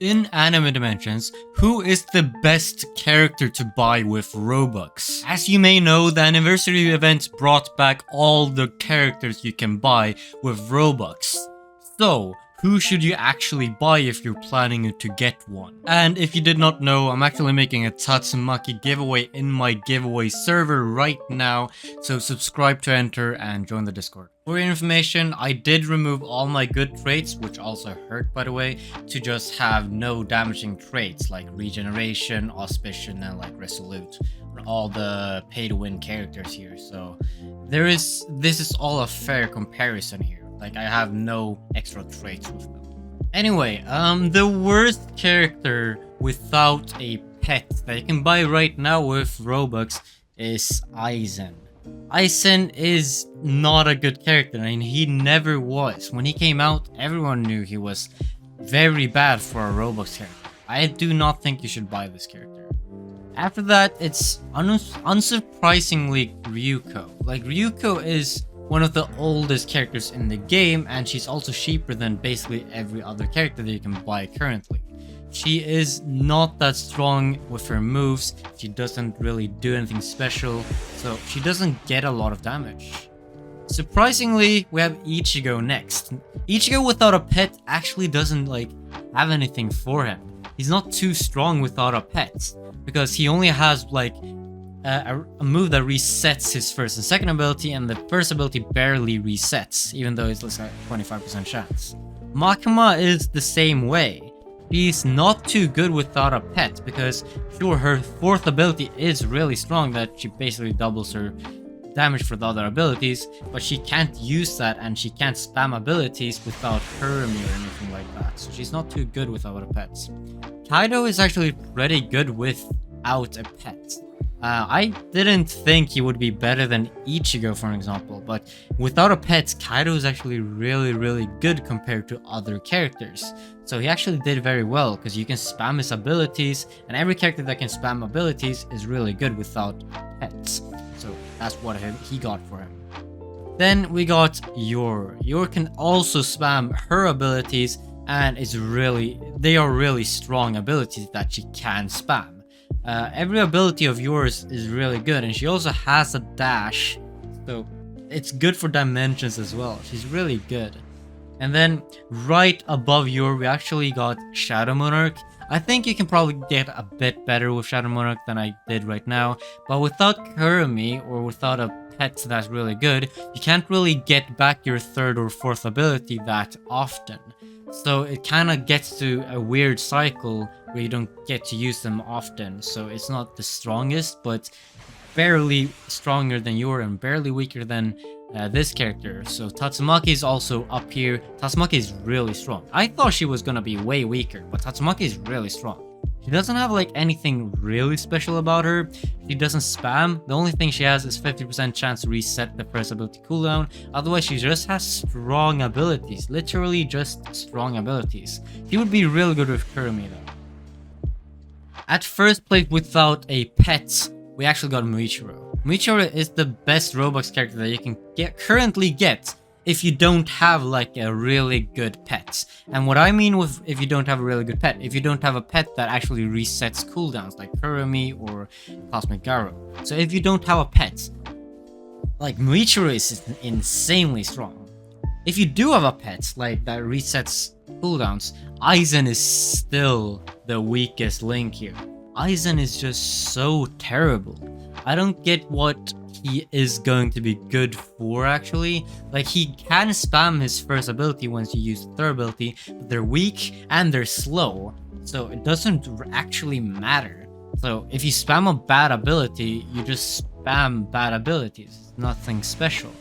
In anime dimensions, who is the best character to buy with Robux? As you may know, the anniversary event brought back all the characters you can buy with Robux. So, who should you actually buy if you're planning to get one? And if you did not know, I'm actually making a Tatsumaki giveaway in my giveaway server right now, so subscribe to enter and join the Discord. For your information, I did remove all my good traits, which also hurt by the way, to just have no damaging traits like regeneration, auspicion, and like resolute. All the pay to win characters here, so this is all a fair comparison here. Like, I have no extra traits with them. Anyway, the worst character without a pet that you can buy right now with Robux is Aizen. Aizen is not a good character, and he never was. When he came out, everyone knew he was very bad for a Robux character. I do not think you should buy this character. After that, it's unsurprisingly Ryuko. Like, Ryuko is one of the oldest characters in the game, and she's also cheaper than basically every other character that you can buy currently. She is not that strong with her moves, she doesn't really do anything special, so she doesn't get a lot of damage. Surprisingly, we have Ichigo next. Ichigo without a pet actually doesn't have anything for him. He's not too strong without a pet, because he only has a move that resets his first and second ability, and the first ability barely resets, even though it's like 25% chance. Makima is the same way. She's not too good without a pet, because sure, her fourth ability is really strong, that she basically doubles her damage for the other abilities, but she can't use that, and she can't spam abilities without Kurumi or anything like that, so she's not too good without a pet. Kaido is actually pretty good without a pet. I didn't think he would be better than Ichigo, for example, but without a pet, Kaido is actually really good compared to other characters. So he actually did very well, because you can spam his abilities, and every character that can spam abilities is really good without pets. So that's what he got for him. Then we got Yor. Yor can also spam her abilities, and they are really strong abilities that she can spam. Every ability of yours is really good, and she also has a dash, so it's good for dimensions as well. She's really good. And then right above Yor, we actually got Shadow Monarch. I think you can probably get a bit better with Shadow Monarch than I did right now, but without Kurumi or without a pet that's really good, you can't really get back your third or fourth ability that often. So it kind of gets to a weird cycle where you don't get to use them often. So it's not the strongest, but barely stronger than Yor and barely weaker than this character. So Tatsumaki is also up here. Tatsumaki is really strong. I thought she was gonna be way weaker, but Tatsumaki is really strong. She doesn't have anything really special about her. She doesn't spam. The only thing she has is 50% chance to reset the first ability cooldown. Otherwise, she just has strong abilities. Literally just strong abilities. She would be really good with Kurumi though. At first place without a pet, we actually got Muichiro. Muichiro is the best Roblox character that you can currently get if you don't have a really good pet. And what I mean with if you don't have a really good pet, if you don't have a pet that actually resets cooldowns like Kurumi or Cosmic Garo. So if you don't have a pet, Muichiro is insanely strong. If you do have a pet that resets cooldowns, Aizen is still the weakest link here. Aizen is just so terrible. I don't get what he is going to be good for actually. He can spam his first ability once you use the third ability, but they're weak and they're slow, so it doesn't actually matter. So if you spam a bad ability, you just spam bad abilities. It's nothing special.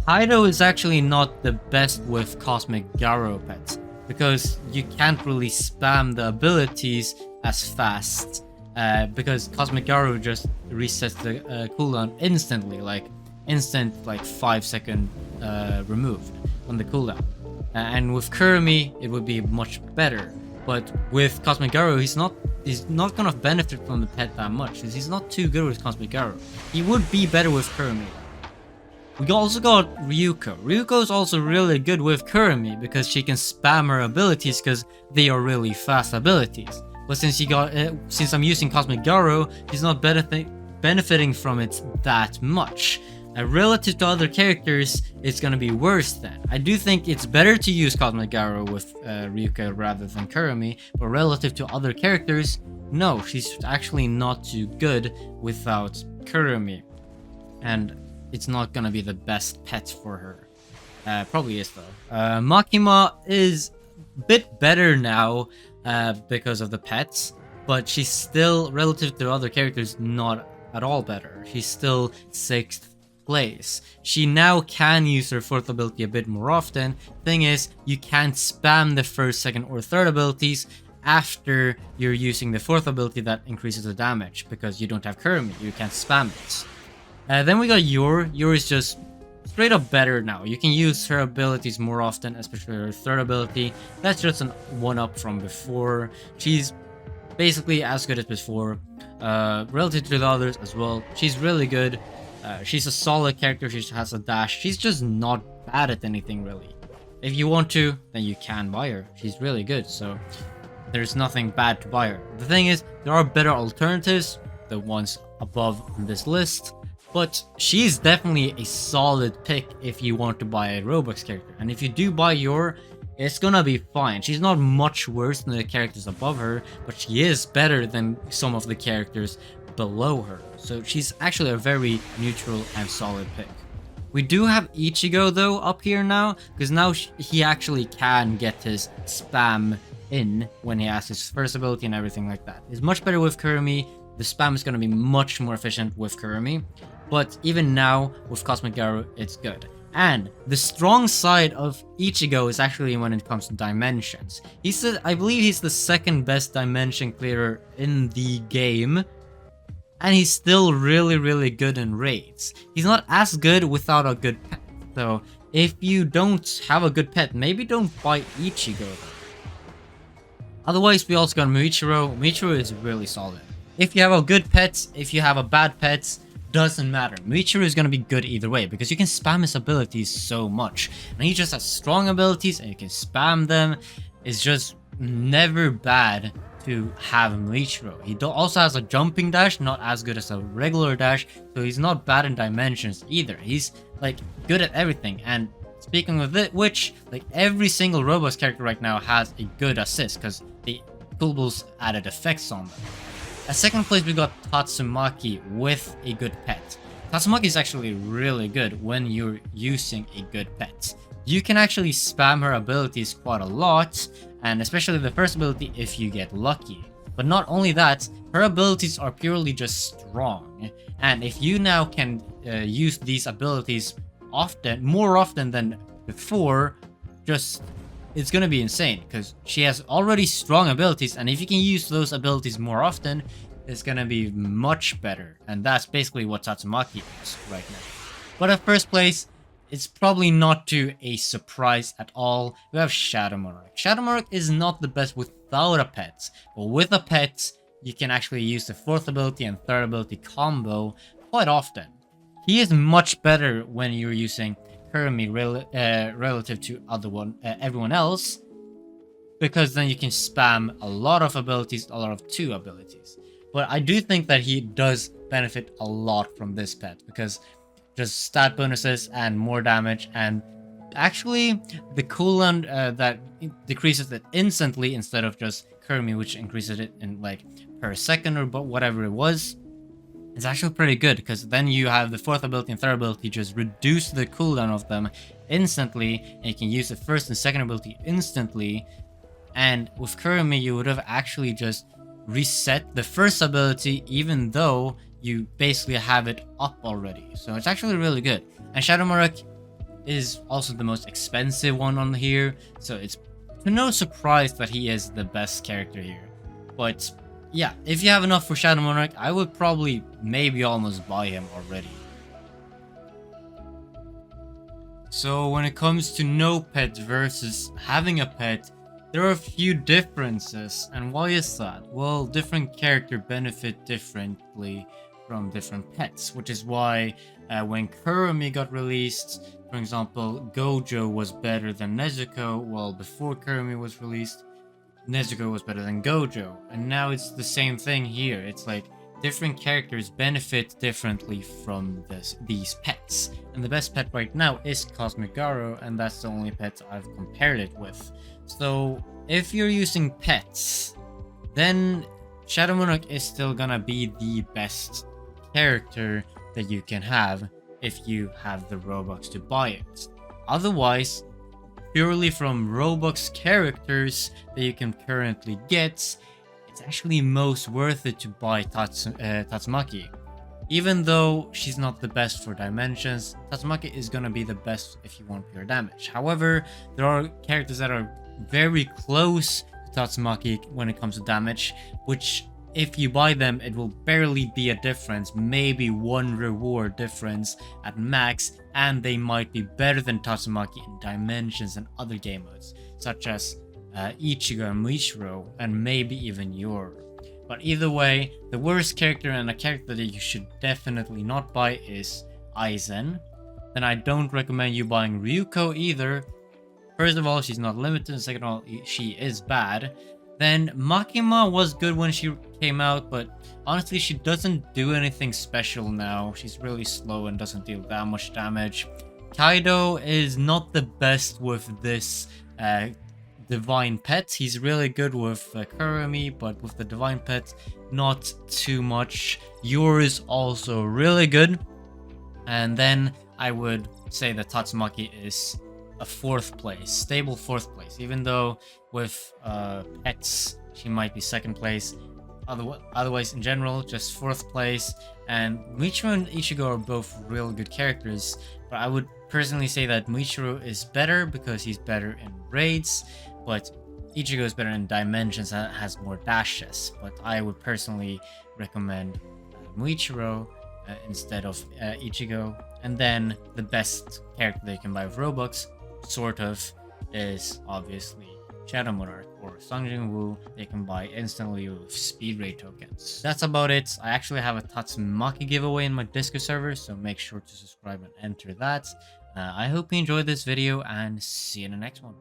Kaido is actually not the best with Cosmic Garo pets, because you can't really spam the abilities as fast. Because Cosmic Garo just resets the cooldown instantly, instant 5 second removed on the cooldown. And with Kurumi, it would be much better. But with Cosmic Garo, he's not gonna benefit from the pet that much, because he's not too good with Cosmic Garo. He would be better with Kurumi. We also got Ryuko. Ryuko is also really good with Kurumi because she can spam her abilities because they are really fast abilities. But since I'm using Cosmic Garo, she's not benefiting from it that much. Relative to other characters, it's gonna be worse then. I do think it's better to use Cosmic Garo with Ryuko rather than Kurumi, but relative to other characters, no, she's actually not too good without Kurumi. And it's not gonna be the best pet for her. Probably is though. Makima is a bit better now because of the pets, but she's still, relative to other characters, not at all better. She's still 6th place. She now can use her 4th ability a bit more often. Thing is, you can't spam the 1st, 2nd, or 3rd abilities after you're using the 4th ability that increases the damage because you don't have Kurumi. You can't spam it. Then we got Yor. Yor is just straight up better now. You can use her abilities more often, especially her 3rd ability. That's just an 1-up from before. She's basically as good as before. Relative to the others as well, she's really good. She's a solid character. She has a dash. She's just not bad at anything really. If you want to, then you can buy her. She's really good, so there's nothing bad to buy her. The thing is, there are better alternatives, the ones above on this list, but she's definitely a solid pick if you want to buy a Roblox character. And if you do buy Yor, it's gonna be fine. She's not much worse than the characters above her, but she is better than some of the characters below her. So she's actually a very neutral and solid pick. We do have Ichigo though up here now, because now he actually can get his spam in when he has his first ability and everything like that. It's much better with Kurumi. The spam is going to be much more efficient with Kurumi, but even now with Cosmic Garo, it's good. And the strong side of Ichigo is actually when it comes to dimensions. I believe he's the 2nd best dimension clearer in the game, and he's still really good in raids. He's not as good without a good pet. So if you don't have a good pet, maybe don't buy Ichigo though. Otherwise, we also got Muichiro. Muichiro is really solid. If you have a good pet, if you have a bad pet, doesn't matter. Muichiro is going to be good either way because you can spam his abilities so much. And he just has strong abilities and you can spam them. It's just never bad to have Muichiro. He also has a jumping dash, not as good as a regular dash, so he's not bad in dimensions either. He's like good at everything. And speaking of it, which like every single Roblox character right now has a good assist because the Toolbos added effects on them. At 2nd place we got Tatsumaki with a good pet. Tatsumaki is actually really good when you're using a good pet. You can actually spam her abilities quite a lot, and especially the first ability if you get lucky. But not only that, her abilities are purely just strong. And if you now can use these abilities more often than before, it's gonna be insane because she has already strong abilities, and if you can use those abilities more often, it's gonna be much better. And that's basically what Tatsumaki is right now. But at 1st place, it's probably not to a surprise at all. We have Shadow Monarch. Shadow Monarch is not the best without a pet, but with a pet, you can actually use the 4th ability and 3rd ability combo quite often. He is much better when you're using Kurumi relative to everyone else, because then you can spam a lot of abilities, a lot of 2 abilities. But I do think that he does benefit a lot from this pet, because just stat bonuses and more damage, and actually the cooldown that decreases it instantly instead of just Kurumi, which increases it in like per second or whatever it was. It's actually pretty good because then you have the 4th ability and 3rd ability just reduce the cooldown of them instantly, and you can use the 1st and 2nd ability instantly. And with Kurumi, you would have actually just reset the 1st ability even though you basically have it up already. So it's actually really good. And Shadow Monarch is also the most expensive one on here, so it's no surprise that he is the best character here. But yeah, if you have enough for Shadow Monarch, I would probably maybe almost buy him already. So when it comes to no pet versus having a pet, there are a few differences. And why is that? Well, different characters benefit differently from different pets, which is why when Kurumi got released, for example, Gojo was better than Nezuko, while before Kurumi was released, Nezuko was better than Gojo. And now it's the same thing here. It's like different characters benefit differently from these pets. And the best pet right now is Cosmic Garo, and that's the only pet I've compared it with. So if you're using pets, then Shadow Monarch is still gonna be the best character that you can have if you have the Robux to buy it. Otherwise, purely from Robux characters that you can currently get, it's actually most worth it to buy Tatsumaki. Even though she's not the best for dimensions, Tatsumaki is gonna be the best if you want pure damage. However, there are characters that are very close to Tatsumaki when it comes to damage, which if you buy them, it will barely be a difference, maybe one reward difference at max, and they might be better than Tatsumaki in dimensions and other game modes, such as Ichigo and Muichiro, and maybe even Yor. But either way, the worst character and a character that you should definitely not buy is Aizen. Then I don't recommend you buying Ryuko either. First of all, she's not limited, and second of all, she is bad. Then Makima was good when she came out, but honestly she doesn't do anything special now. She's really slow and doesn't deal that much damage. Kaido is not the best with this divine pet. He's really good with Kurumi, but with the divine pet, not too much. Yor is also really good. And then I would say that Tatsumaki is a 4th place, stable 4th place, even though with pets she might be 2nd place. Otherwise, in general, just 4th place. And Muichiro and Ichigo are both real good characters, but I would personally say that Muichiro is better because he's better in raids, but Ichigo is better in dimensions and has more dashes. But I would personally recommend Muichiro instead of Ichigo. And then the best character that you can buy with Robux, sort of, is obviously Shadow Monarch or Sung Jin-woo. They can buy instantly with speed raid tokens. That's about it. I actually have a Tatsumaki giveaway in my Discord server, so make sure to subscribe and enter that. I hope you enjoyed this video, and see you in the next one.